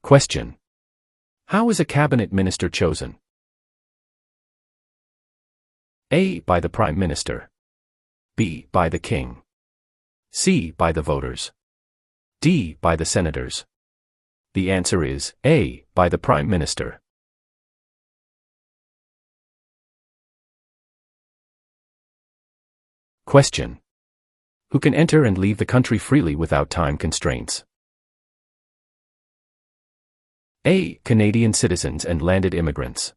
Question. How is a cabinet minister chosen? A. By the Prime Minister. B. By the King. C. By the voters. D. By the senators. The answer is A. By the Prime Minister. Question. Who can enter and leave the country freely without time constraints? A. Canadian citizens and landed immigrants.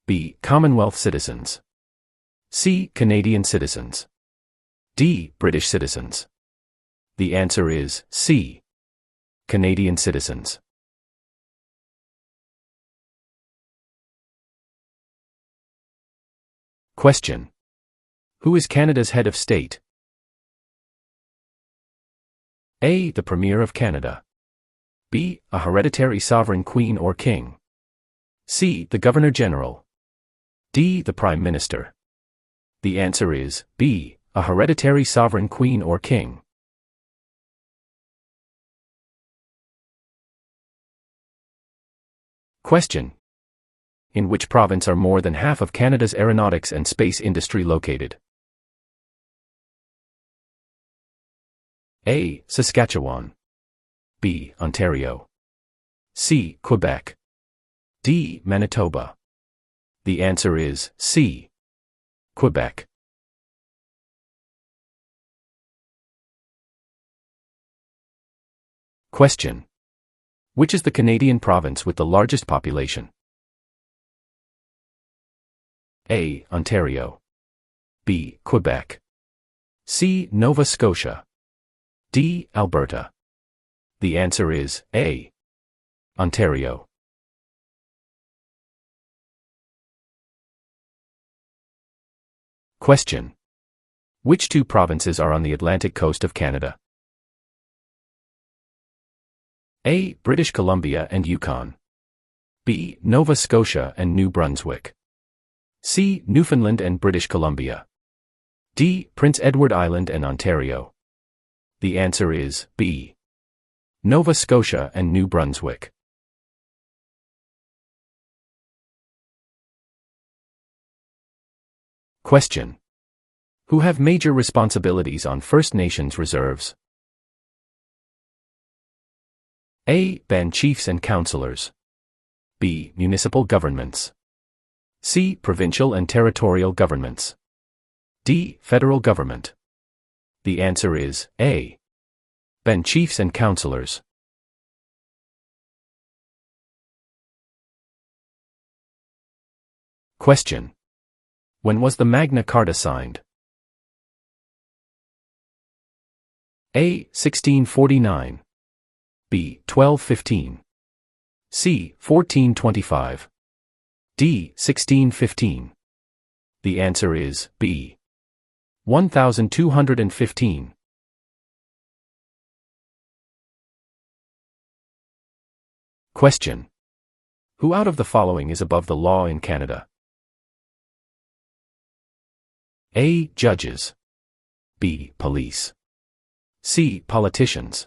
B. Commonwealth citizens. C. Canadian citizens. D. British citizens. The answer is C. Canadian citizens. Question. Who is Canada's head of state? A. The Premier of Canada. B. A hereditary sovereign queen or king. C. The Governor-General. D. The Prime Minister. The answer is B. A hereditary sovereign queen or king. Question. In which province are more than half of Canada's aeronautics and space industry located? A. Saskatchewan. B. Ontario. C. Quebec. D. Manitoba. The answer is C. Quebec. Question. Which is the Canadian province with the largest population? A. Ontario. B. Quebec. C. Nova Scotia. D. Alberta. The answer is A. Ontario. Question. Which two provinces are on the Atlantic coast of Canada? A. British Columbia and Yukon. B. Nova Scotia and New Brunswick. C. Newfoundland and British Columbia. D. Prince Edward Island and Ontario. The answer is B. Nova Scotia and New Brunswick. Question. Who have major responsibilities on First Nations reserves? A. Band chiefs and councillors. B. Municipal governments. C. Provincial and territorial governments. D. Federal government. The answer is A. Band chiefs and councillors. Question. When was the Magna Carta signed? A. 1649. B. 1215. C. 1425. D. 1615. The answer is B. 1215. Question. Who out of the following is above the law in Canada? A. Judges. B. Police. C. Politicians.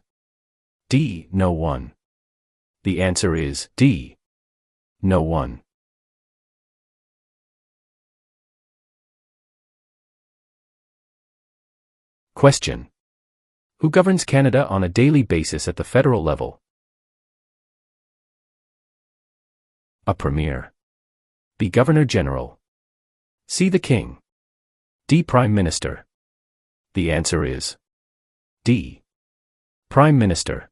D. No one. The answer is D. No one. Question. Who governs Canada on a daily basis at the federal level? A Premier. B. Governor-General. C. The King. D. Prime Minister. The answer is D. Prime Minister.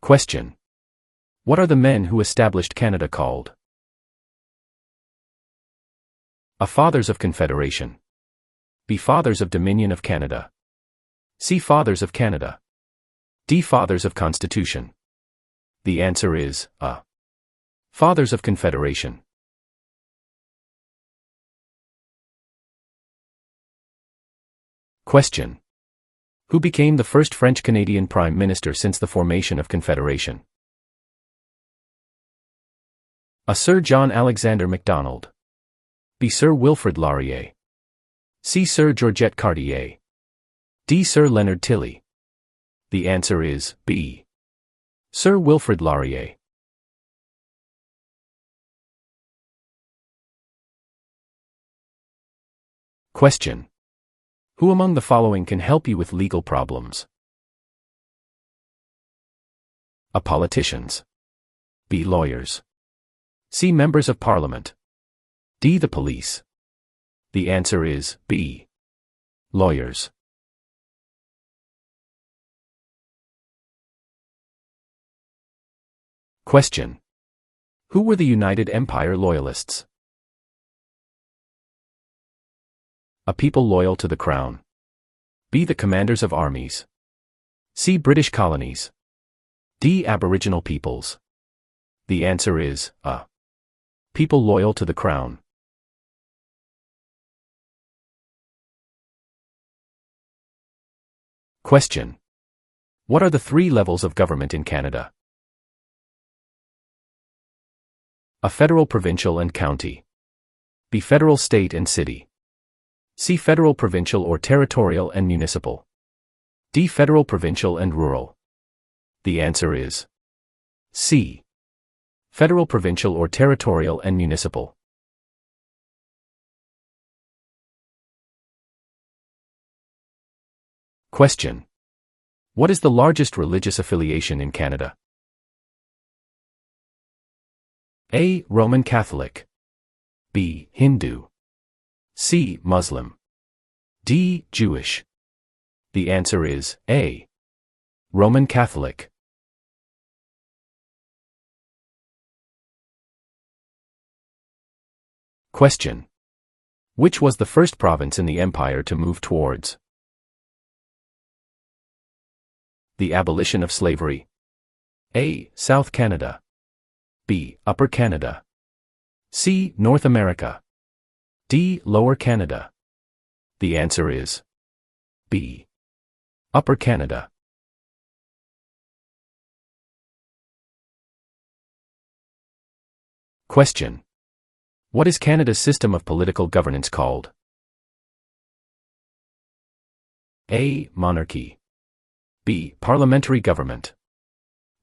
Question. What are the men who established Canada called? A. Fathers of Confederation. B. Fathers of Dominion of Canada. C. Fathers of Canada. D. Fathers of Constitution. The answer is A. Fathers of Confederation. Question. Who became the first French-Canadian Prime Minister since the formation of Confederation? A. Sir John Alexander Macdonald. B. Sir Wilfrid Laurier. C. Sir Georgette Cartier. D. Sir Leonard Tilley. The answer is B. Sir Wilfrid Laurier. Question. Who among the following can help you with legal problems? A. Politicians. B. Lawyers. C. Members of Parliament. D. The police. The answer is B. Lawyers. Question. Who were the United Empire Loyalists? A. People loyal to the Crown. B. The commanders of armies. C. British colonies. D. Aboriginal peoples. The answer is A. People loyal to the Crown. Question. What are the 3 levels of government in Canada? A. Federal, provincial and county. B. Federal, state and city. C. Federal, provincial or territorial and municipal. D. Federal, provincial and rural. The answer is C. Federal, provincial or territorial and municipal. Question. What is the largest religious affiliation in Canada? A. Roman Catholic. B. Hindu. C. Muslim. D. Jewish. The answer is A. Roman Catholic. Question. Which was the first province in the empire to move towards the abolition of slavery? A. South Canada. B. Upper Canada. C. North America. D. Lower Canada. The answer is B. Upper Canada. Question. What is Canada's system of political governance called? A. Monarchy. B. Parliamentary government.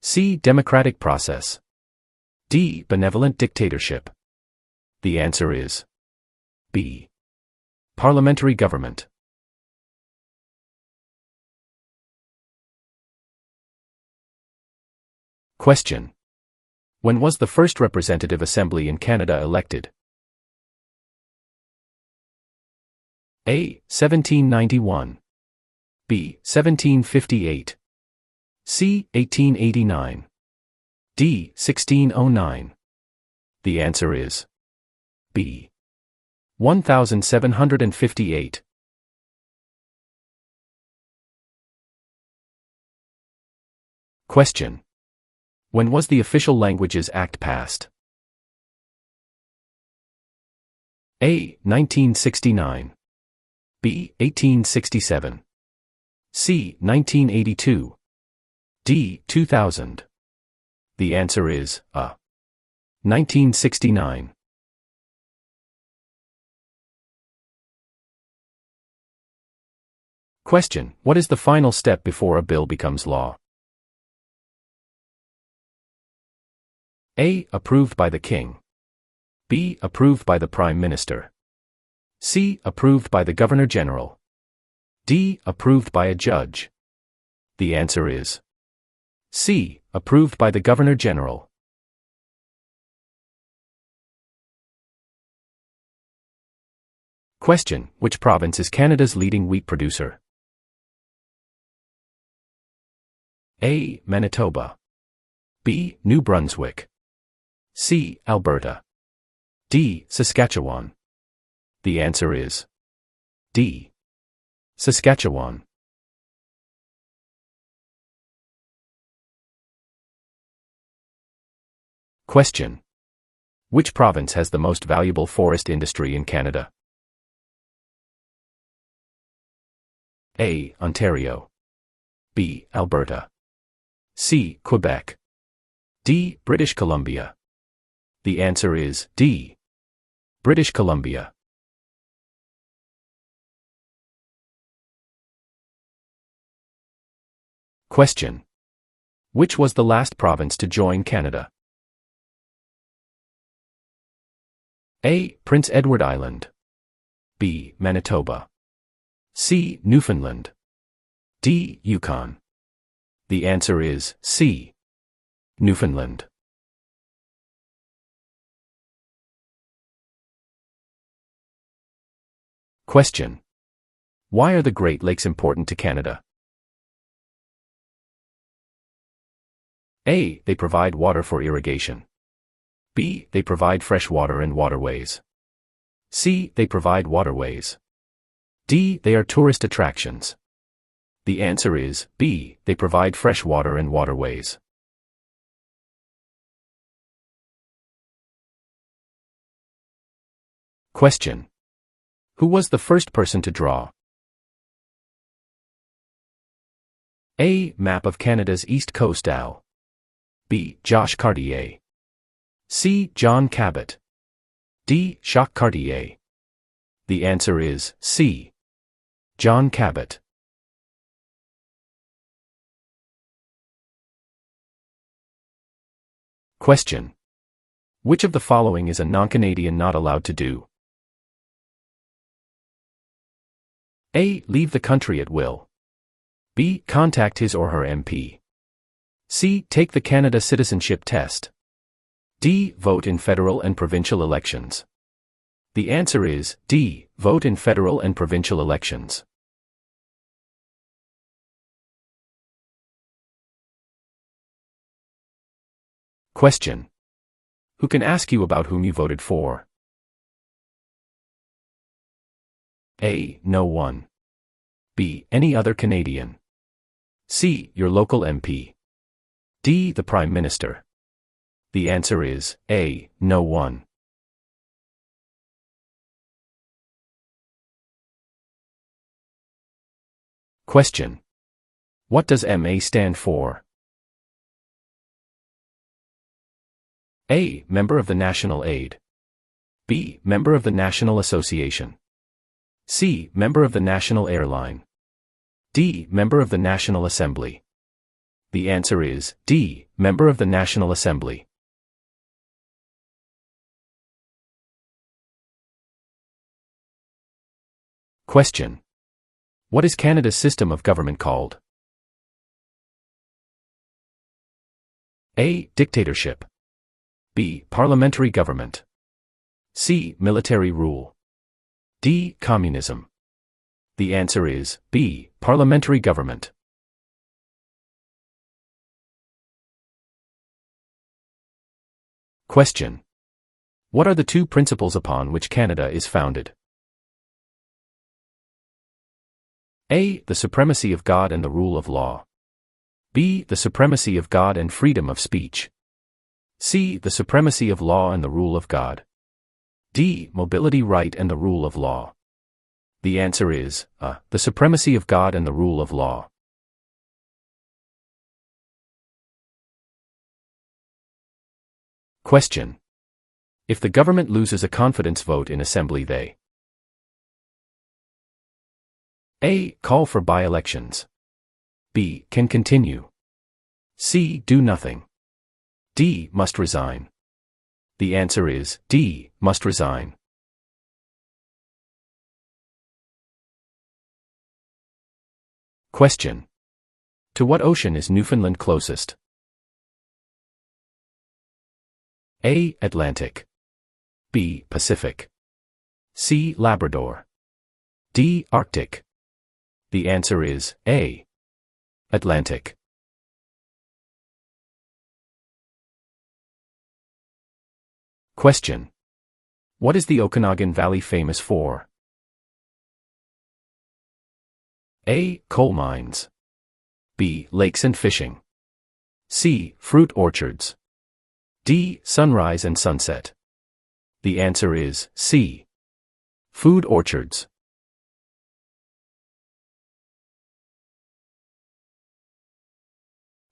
C. Democratic process. D. Benevolent dictatorship. The answer is B. Parliamentary government. Question. When was the first representative assembly in Canada elected? A. 1791. B. 1758. C. 1889. D. 1609. The answer is B. 1758. Question. When was the Official Languages Act passed? A. 1969. B. 1867. C. 1982. D. 2000. The answer is A. 1969. Question. What is the final step before a bill becomes law? A. Approved by the King. B. Approved by the Prime Minister. C. Approved by the Governor-General. D. Approved by a judge. The answer is C. Approved by the Governor-General. Question. Which province is Canada's leading wheat producer? A. Manitoba. B. New Brunswick. C. Alberta. D. Saskatchewan. The answer is D. Saskatchewan. Question. Which province has the most valuable forest industry in Canada? A. Ontario. B. Alberta. C. Quebec. D. British Columbia. The answer is D. British Columbia. Question. Which was the last province to join Canada? A. Prince Edward Island. B. Manitoba. C. Newfoundland. D. Yukon. The answer is C. Newfoundland. Question. Why are the Great Lakes important to Canada? A. They provide water for irrigation. B. They provide fresh water and waterways. C. They provide waterways. D. They are tourist attractions. The answer is B. They provide fresh water and waterways. Question. Who was the first person to draw? A. Map of Canada's East Coast AL. B. Josh Cartier. C. John Cabot. D. Jacques Cartier. The answer is C. John Cabot. Question. Which of the following is a non-Canadian not allowed to do? A. Leave the country at will. B. Contact his or her MP. C. Take the Canada Citizenship Test. D. Vote in federal and provincial elections. The answer is D. Vote in federal and provincial elections. Question. Who can ask you about whom you voted for? A. No one. B. Any other Canadian. C. Your local MP. D. The Prime Minister. The answer is A. No one. Question. What does MA stand for? A. Member of the National Aid. B. Member of the National Association. C. Member of the National Airline. D. Member of the National Assembly. The answer is D. Member of the National Assembly. Question. What is Canada's system of government called? A. Dictatorship. B. Parliamentary government. C. Military rule. D. Communism. The answer is B. Parliamentary government. Question. What are the two principles upon which Canada is founded? A. The supremacy of God and the rule of law. B. The supremacy of God and freedom of speech. C. The supremacy of law and the rule of God. D. Mobility right and the rule of law. The answer is A. The supremacy of God and the rule of law. Question. If the government loses a confidence vote in Assembly, they A. Call for by-elections. B. Can continue. C. Do nothing. D. Must resign. The answer is D. Must resign. Question. To what ocean is Newfoundland closest? A. Atlantic. B. Pacific. C. Labrador. D. Arctic. The answer is A. Atlantic. Question. What is the Okanagan Valley famous for? A. Coal mines. B. Lakes and fishing. C. Fruit orchards. D. Sunrise and sunset. The answer is C. Food orchards.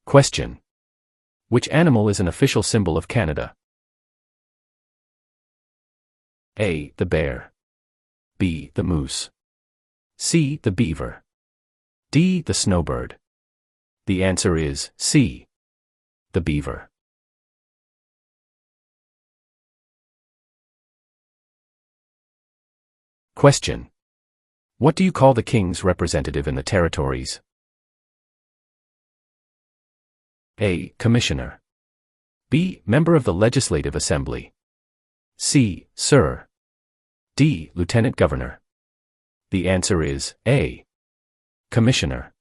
Question. Which animal is an official symbol of Canada? A. The bear. B. The moose. C. The beaver. D. The snowbird. The answer is C. The beaver. Question. What do you call the king's representative in the territories? A. Commissioner. B. Member of the Legislative Assembly. C. Sir. D. Lieutenant Governor. The answer is A. Commissioner.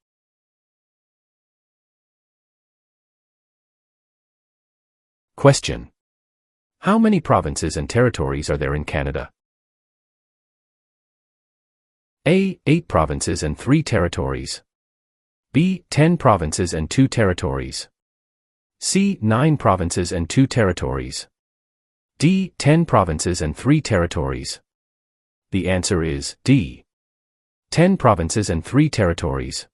Question. How many provinces and territories are there in Canada? A. 8 provinces and 3 territories. B. 10 provinces and 2 territories. C. 9 provinces and 2 territories. D. 10 provinces and 3 territories. The answer is D. 10 provinces and 3 territories.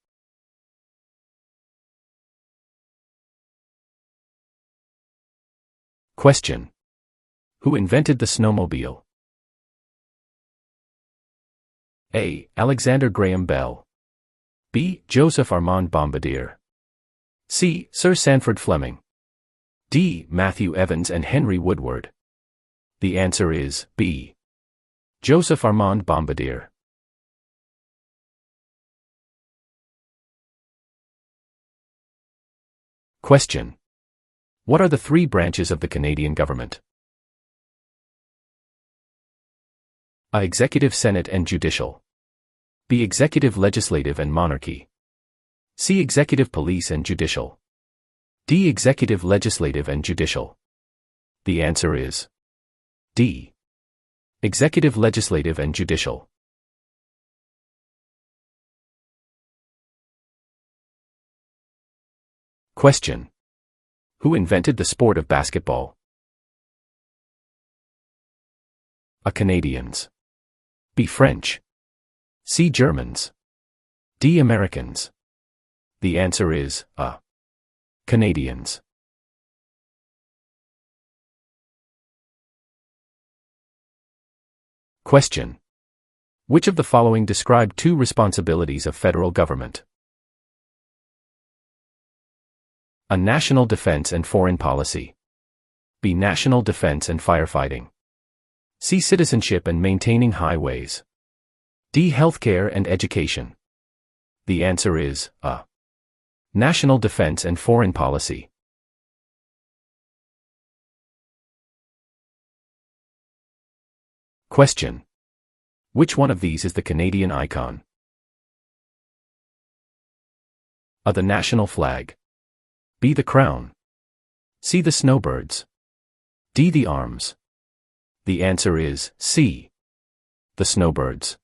Question. Who invented the snowmobile? A. Alexander Graham Bell. B. Joseph Armand Bombardier. C. Sir Sanford Fleming. D. Matthew Evans and Henry Woodward. The answer is B. Joseph Armand Bombardier. Question. What are the 3 branches of the Canadian government? A. Executive, Senate and Judicial. B. Executive, Legislative and Monarchy. C. Executive, Police and Judicial. D. Executive, Legislative and Judicial. The answer is D. Executive, Legislative and Judicial. Question. Who invented the sport of basketball? A. Canadians. B. French. C. Germans. D. Americans. The answer is A. Canadians. Question. Which of the following describe 2 responsibilities of federal government? A. National defense and foreign policy. B. National defense and firefighting. C. Citizenship and maintaining highways. D. Healthcare and education. The answer is A. National defense and foreign policy. Question. Which one of these is the Canadian icon? A. The national flag. B. The crown. C. The snowbirds. D. The arms. The answer is C. The snowbirds.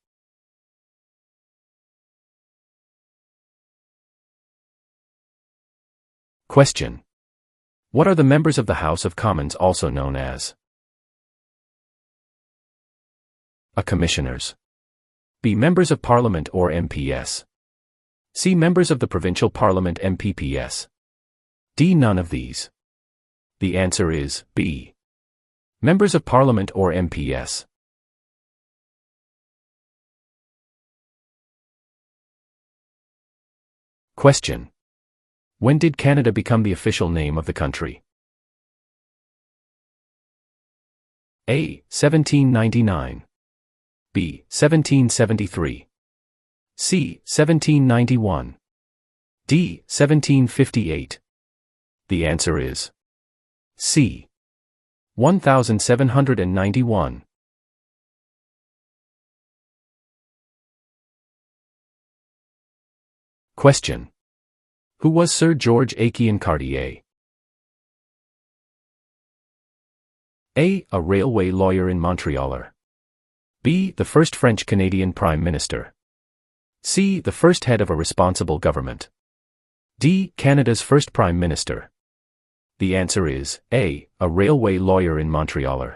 Question. What are the members of the House of Commons also known as? A. Commissioners. B. Members of Parliament or MPS. C. Members of the Provincial Parliament MPPS. D. None of these. The answer is B. Members of Parliament or MPS. Question. When did Canada become the official name of the country? A. 1799. B. 1773. C. 1791. D. 1758. The answer is C. 1791. Question. Who was Sir George Aiken Cartier? A. A railway lawyer in Montreal. B. The first French-Canadian Prime Minister. C. The first head of a responsible government. D. Canada's first Prime Minister. The answer is A. A railway lawyer in Montreal.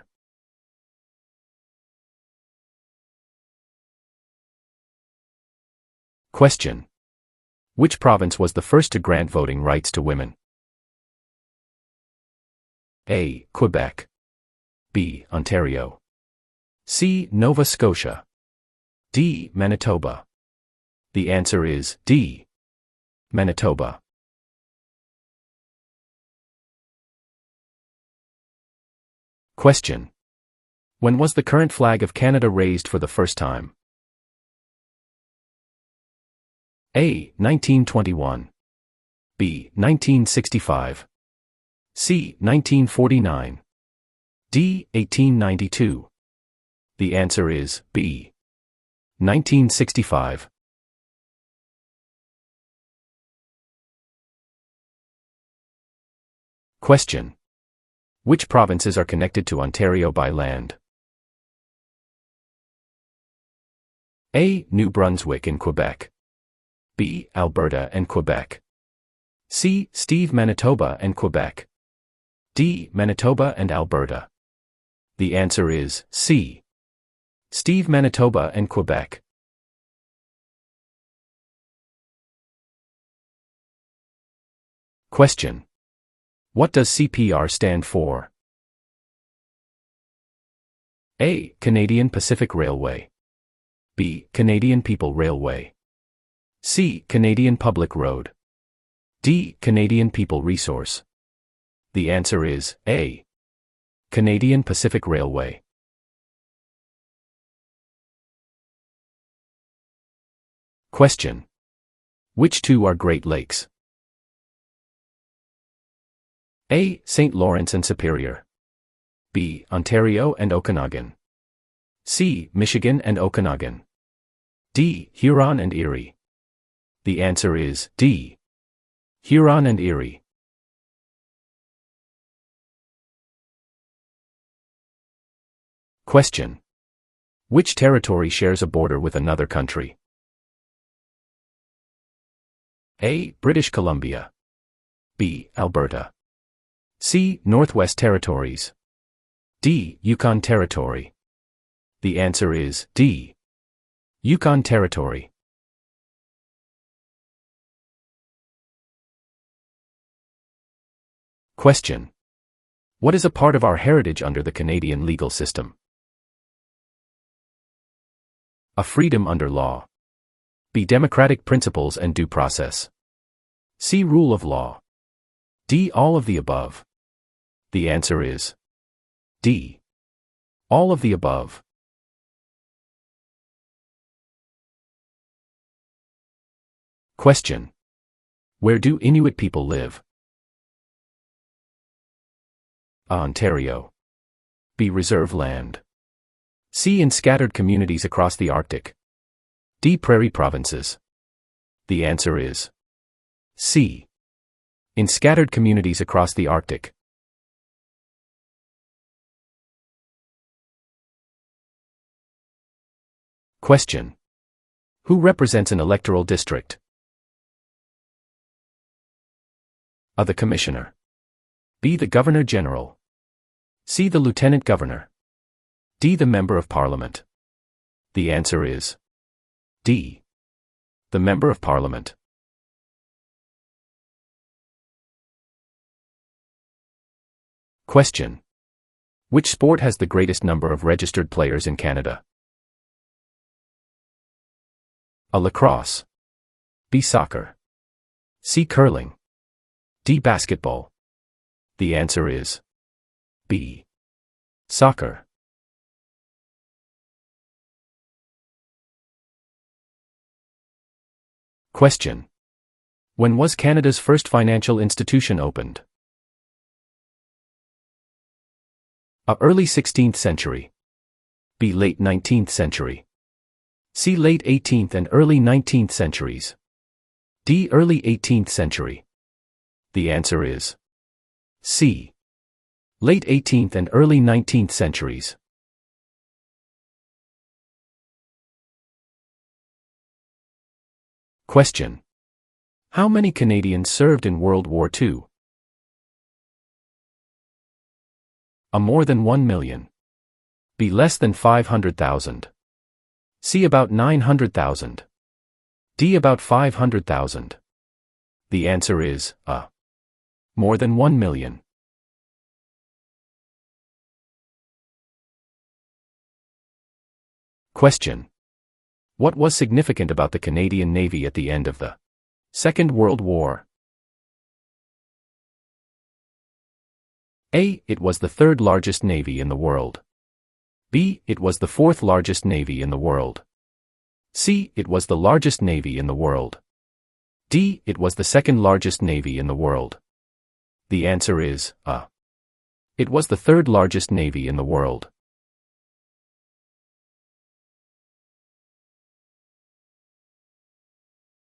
Question. Which province was the first to grant voting rights to women? A. Quebec. B. Ontario. C. Nova Scotia. D. Manitoba. The answer is D. Manitoba. Question. When was the current flag of Canada raised for the first time? A. 1921. B. 1965. C. 1949. D. 1892. The answer is B. 1965. Question. Which provinces are connected to Ontario by land? A. New Brunswick and Quebec. B. Alberta and Quebec. C. Steve, Manitoba and Quebec. D. Manitoba and Alberta. The answer is C. Steve, Manitoba and Quebec. Question. What does CPR stand for? A. Canadian Pacific Railway. B. Canadian People Railway. C. Canadian Public Road. D. Canadian People Resource. The answer is A. Canadian Pacific Railway. Question. Which two are Great Lakes? A. St. Lawrence and Superior. B. Ontario and Okanagan. C. Michigan and Okanagan. D. Huron and Erie. The answer is D. Huron and Erie. Question. Which territory shares a border with another country? A. British Columbia. B. Alberta. C. Northwest Territories. D. Yukon Territory. The answer is D. Yukon Territory. Question. What is a part of our heritage under the Canadian legal system? A. Freedom under law. B. Democratic principles and due process. C. Rule of law. D. All of the above. The answer is D. All of the above. Question. Where do Inuit people live? A. Ontario. B. Reserve land. C. In scattered communities across the Arctic. D. Prairie provinces. The answer is C. In scattered communities across the Arctic. Question. Who represents an electoral district? A. The Commissioner. B. The Governor General. C. The Lieutenant Governor. D. The Member of Parliament. The answer is D. The Member of Parliament. Question. Which sport has the greatest number of registered players in Canada? A. Lacrosse. B. Soccer. C. Curling. D. Basketball. The answer is B. Soccer. Question. When was Canada's first financial institution opened? A. Early 16th century. B. Late 19th century. C. Late 18th and early 19th centuries. D. Early 18th century. The answer is C. Late 18th and early 19th centuries. Question. How many Canadians served in World War II? A. More than 1 million. B. Less than 500,000. C. About 900,000. D. About 500,000. The answer is A. More than 1 million. Question. What was significant about the Canadian Navy at the end of the Second World War? A. It was the third largest navy in the world. B. It was the fourth largest navy in the world. C. It was the largest navy in the world. D. It was the second largest navy in the world. The answer is A. It was the third largest navy in the world.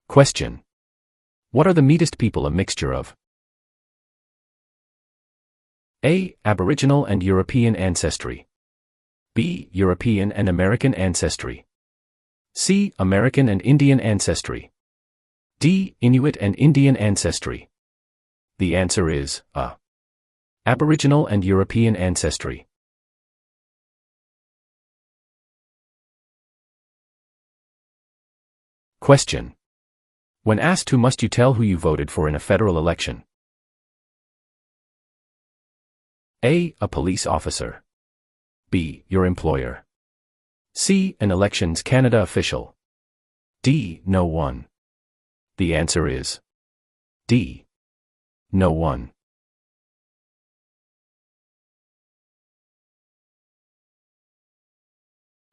Question. What are the meatest people a mixture of? A. Aboriginal and European ancestry. B. European and American ancestry. C. American and Indian ancestry. D. Inuit and Indian ancestry. The answer is A. Aboriginal and European ancestry. Question. When asked who must you tell who you voted for in a federal election? A. A police officer. B. Your employer. C. An Elections Canada official. D. No one. The answer is D. No one.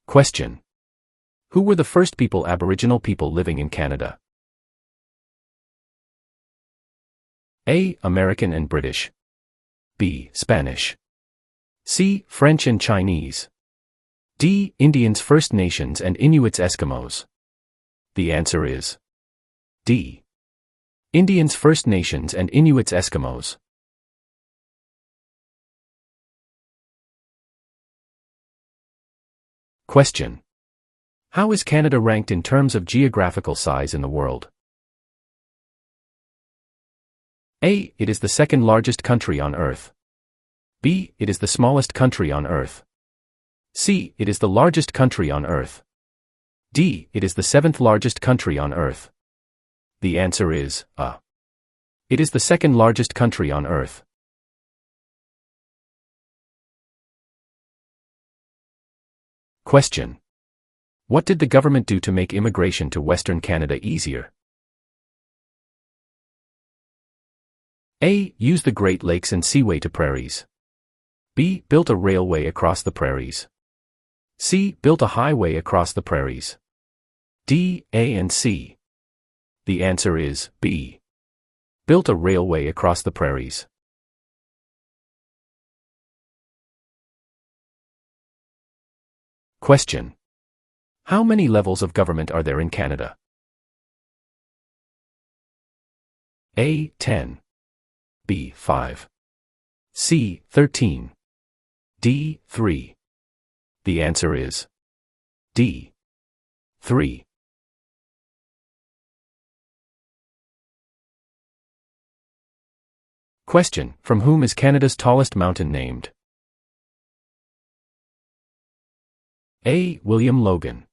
Question. Who were the first Aboriginal people living in Canada? A. American and British. B. Spanish. C. French and Chinese. D. Indians, First Nations and Inuits, Eskimos. The answer is D. Indians, First Nations and Inuits, Eskimos. Question. How is Canada ranked in terms of geographical size in the world? A. It is the second largest country on Earth. B. It is the smallest country on Earth. C. It is the largest country on Earth. D. It is the seventh largest country on Earth. The answer is A. It is the second largest country on Earth. Question. What did the government do to make immigration to Western Canada easier? A. Use the Great Lakes and Seaway to prairies. B. Built a railway across the prairies. C. Built a highway across the prairies. D. A and C. The answer is B. Built a railway across the prairies. Question. How many levels of government are there in Canada? A. 10. B. 5. C. 13. D. 3. The answer is D. 3. Question. From whom is Canada's tallest mountain named? A. William Logan.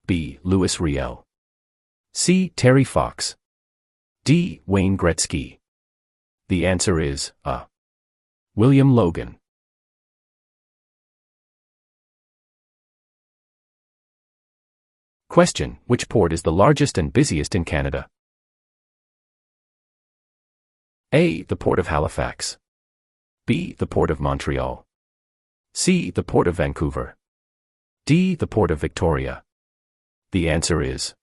B. Louis Riel. C. Terry Fox. D. Wayne Gretzky. The answer is A. William Logan. Question. Which port is the largest and busiest in Canada? A. The Port of Halifax. B. The Port of Montreal. C. The Port of Vancouver. D. The Port of Victoria. The answer is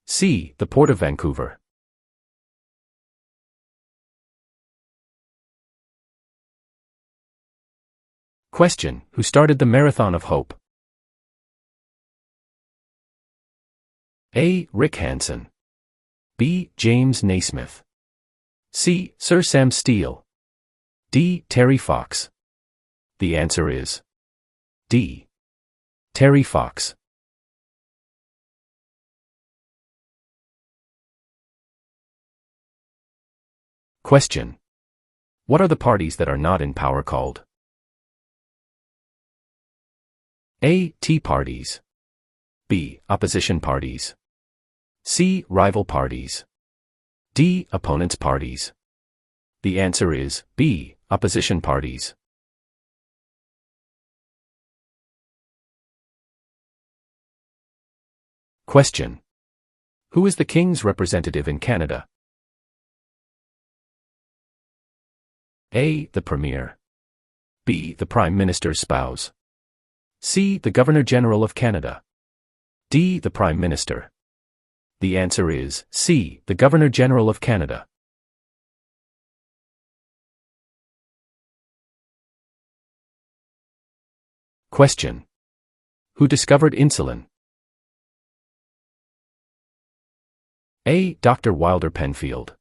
C. The Port of Vancouver. Question. Who started the Marathon of Hope? A. Rick Hansen. B. James Naismith. C. Sir Sam Steele. D. Terry Fox. The answer is D. Terry Fox. Question. What are the parties that are not in power called? A. Tea parties. B. Opposition parties. C. Rival parties. D. Opponents parties. The answer is B. Opposition parties. Question. Who is the King's representative in Canada? A. The Premier. B. The Prime Minister's spouse. C. The Governor-General of Canada. D. The Prime Minister. The answer is C. The Governor-General of Canada. Question. Who discovered insulin? A. Dr. Wilder Penfield.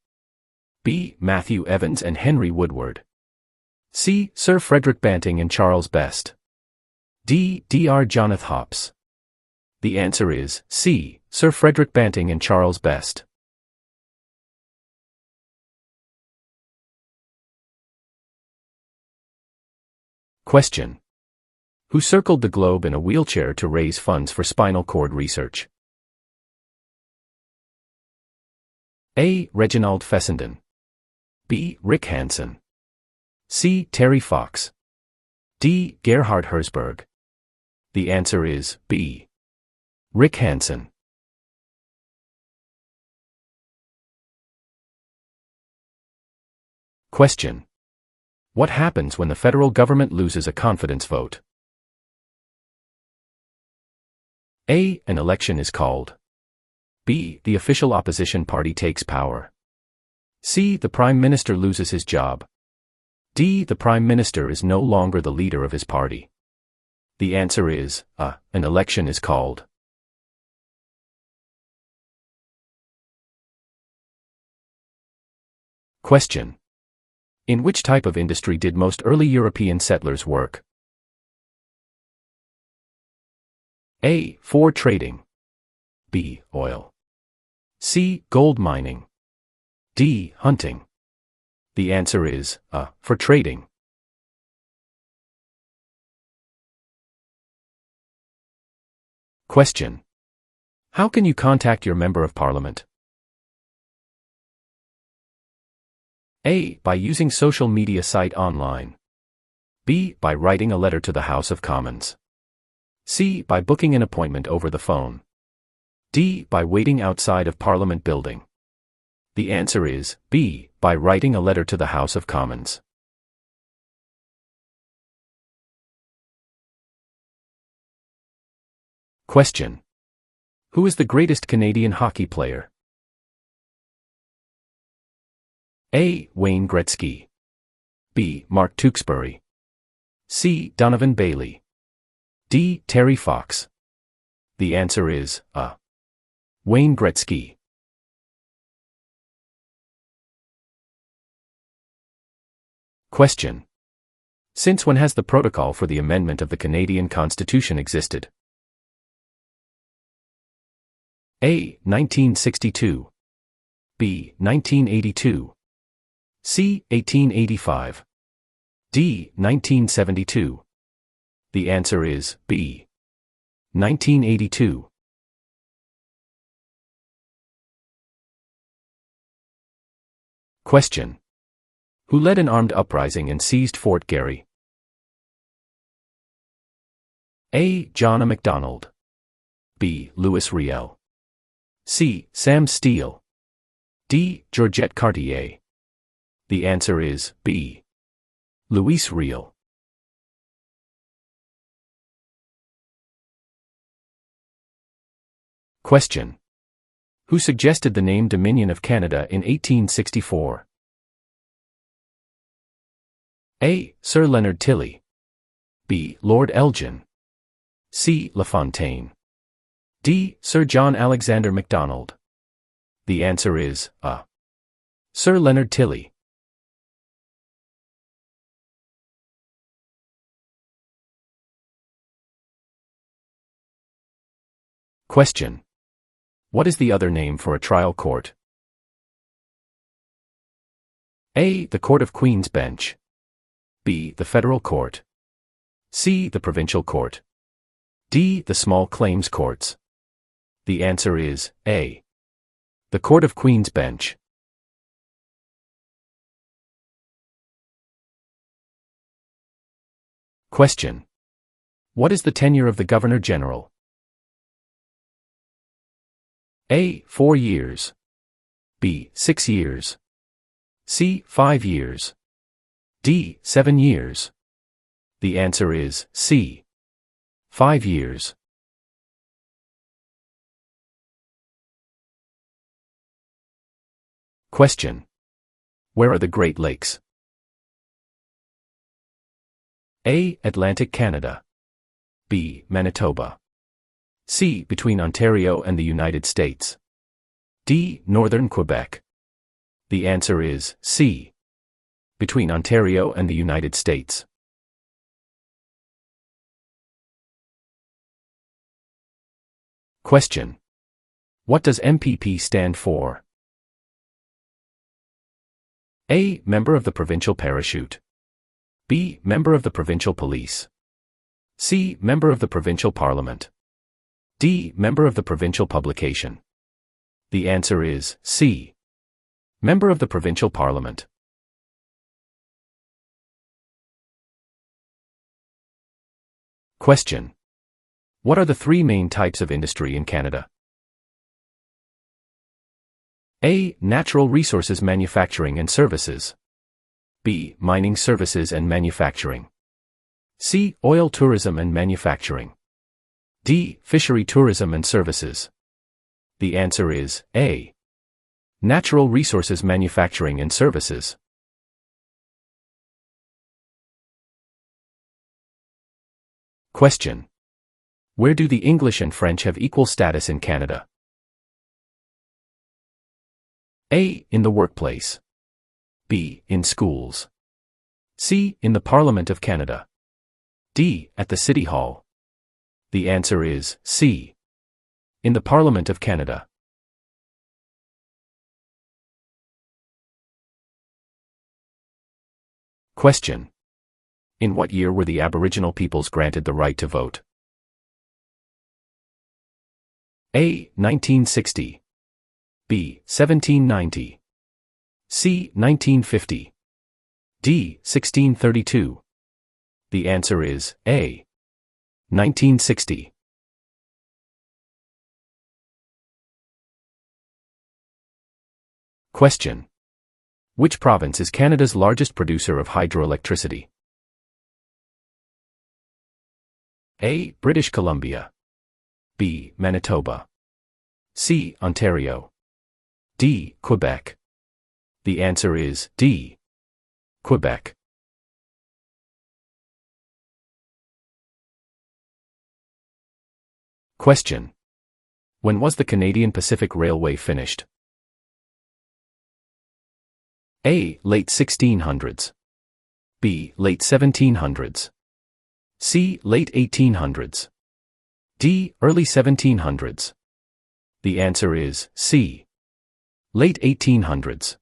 B. Matthew Evans and Henry Woodward. C. Sir Frederick Banting and Charles Best. D. Dr. Jonathan Hops. The answer is C. Sir Frederick Banting and Charles Best. Question. Who circled the globe in a wheelchair to raise funds for spinal cord research? A. Reginald Fessenden. B. Rick Hansen. C. Terry Fox. D. Gerhard Herzberg. The answer is B. Rick Hansen. Question. What happens when the federal government loses a confidence vote? A. An election is called. B. The official opposition party takes power. C. The Prime Minister loses his job. D. The Prime Minister is no longer the leader of his party. The answer is A. An election is called. Question. In which type of industry did most early European settlers work? A. For trading. B. Oil. C. Gold mining. D. Hunting. The answer is A. For trading. Question. How can you contact your Member of Parliament? A. By using social media site online. B. By writing a letter to the House of Commons. C. By booking an appointment over the phone. D. By waiting outside of Parliament building. The answer is B. By writing a letter to the House of Commons. Question. Who is the greatest Canadian hockey player? A. Wayne Gretzky. B. Mark Tewksbury. C. Donovan Bailey. D. Terry Fox. The answer is A. Wayne Gretzky. Question. Since when has the protocol for the amendment of the Canadian Constitution existed? A. 1962. B. 1982. C. 1885. D. 1972. The answer is B. 1982. Question. Who led an armed uprising and seized Fort Garry? A. John A. Macdonald. B. Louis Riel. C. Sam Steele. D. Georgette Cartier. The answer is B. Louis Riel. Question. Who suggested the name Dominion of Canada in 1864? A. Sir Leonard Tilley. B. Lord Elgin. C. LaFontaine. D. Sir John Alexander Macdonald. The answer is A. Sir Leonard Tilley. Question. What is the other name for a trial court? A. The Court of Queen's Bench. B. The Federal Court. C. The Provincial Court. D. The Small Claims Courts. The answer is A. The Court of Queen's Bench. Question. What is the tenure of the Governor-General? A. 4 years. B. 6 years. C. 5 years. D. 7 years. The answer is C. 5 years. Question. Where are the Great Lakes? A. Atlantic Canada. B. Manitoba. C. Between Ontario and the United States. D. Northern Quebec. The answer is C. Between Ontario and the United States. Question. What does MPP stand for? A. Member of the Provincial Parachute. B. Member of the Provincial Police. C. Member of the Provincial Parliament. D. Member of the Provincial Publication. The answer is C. Member of the Provincial Parliament. Question. What are the three main types of industry in Canada? A. Natural resources manufacturing and services. B. Mining services and manufacturing. C. Oil tourism and manufacturing. D. Fishery tourism and services. The answer is A. Natural resources manufacturing and services. Question. Where do the English and French have equal status in Canada? A. In the workplace. B. In schools. C. In the Parliament of Canada. D. At the City Hall. The answer is C. In the Parliament of Canada. Question. In what year were the Aboriginal peoples granted the right to vote? A. 1960. B. 1790. C. 1950. D. 1632. The answer is A. 1960. Question. Which province is Canada's largest producer of hydroelectricity? A. British Columbia. B. Manitoba. C. Ontario. D. Quebec. The answer is D. Quebec. Question. When was the Canadian Pacific Railway finished? A. Late 1600s. B. Late 1700s. C. Late 1800s. D. Early 1700s. The answer is C. Late 1800s.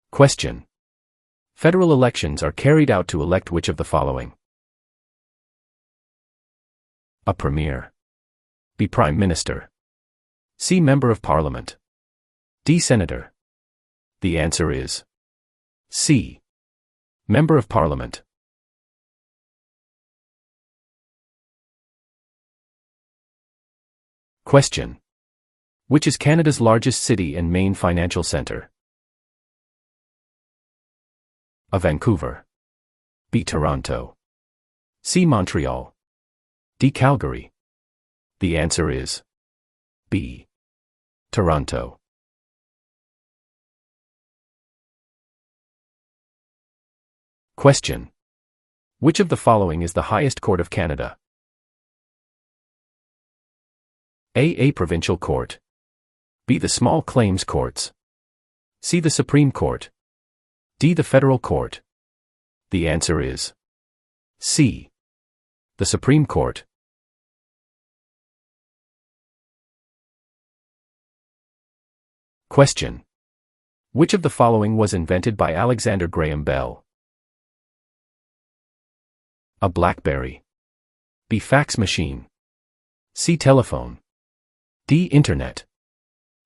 Question. Federal elections are carried out to elect which of the following? A Premier. B. Prime Minister. C. Member of Parliament. D. Senator. The answer is C. Member of Parliament. Question. Which is Canada's largest city and main financial centre? A. Vancouver. B. Toronto. C. Montreal. D. Calgary. The answer is B. Toronto. Question. Which of the following is the highest court of Canada? A. Provincial Court. B. The Small Claims Courts. C. The Supreme Court. D. The Federal Court. The answer is C. The Supreme Court. Question. Which of the following was invented by Alexander Graham Bell? A. BlackBerry. B. Fax machine. C. Telephone. D. Internet.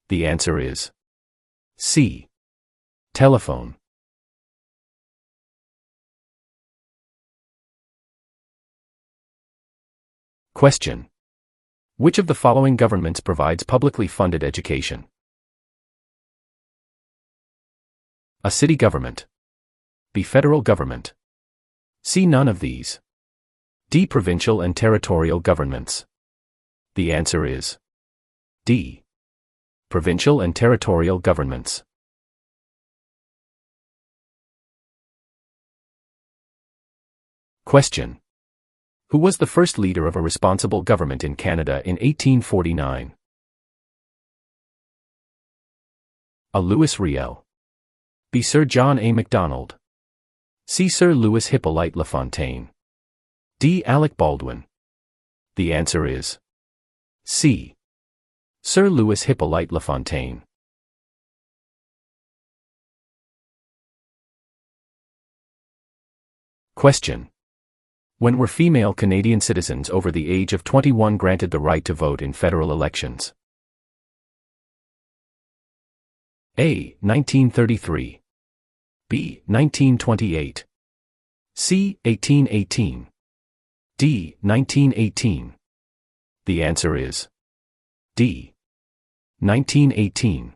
The answer is C. Telephone. Question. Which of the following governments provides publicly funded education? A city government. B. Federal government. C. None of these. D. Provincial and territorial governments. The answer is D. Provincial and territorial governments. Question. Who was the first leader of a responsible government in Canada in 1849? A. Louis Riel. B. Sir John A. Macdonald. C. Sir Louis Hippolyte Lafontaine. D. Alec Baldwin. The answer is C. Sir Louis Hippolyte Lafontaine. Question. When were female Canadian citizens over the age of 21 granted the right to vote in federal elections? A. 1933. B. 1928. C. 1818. D. 1918. The answer is D. 1918.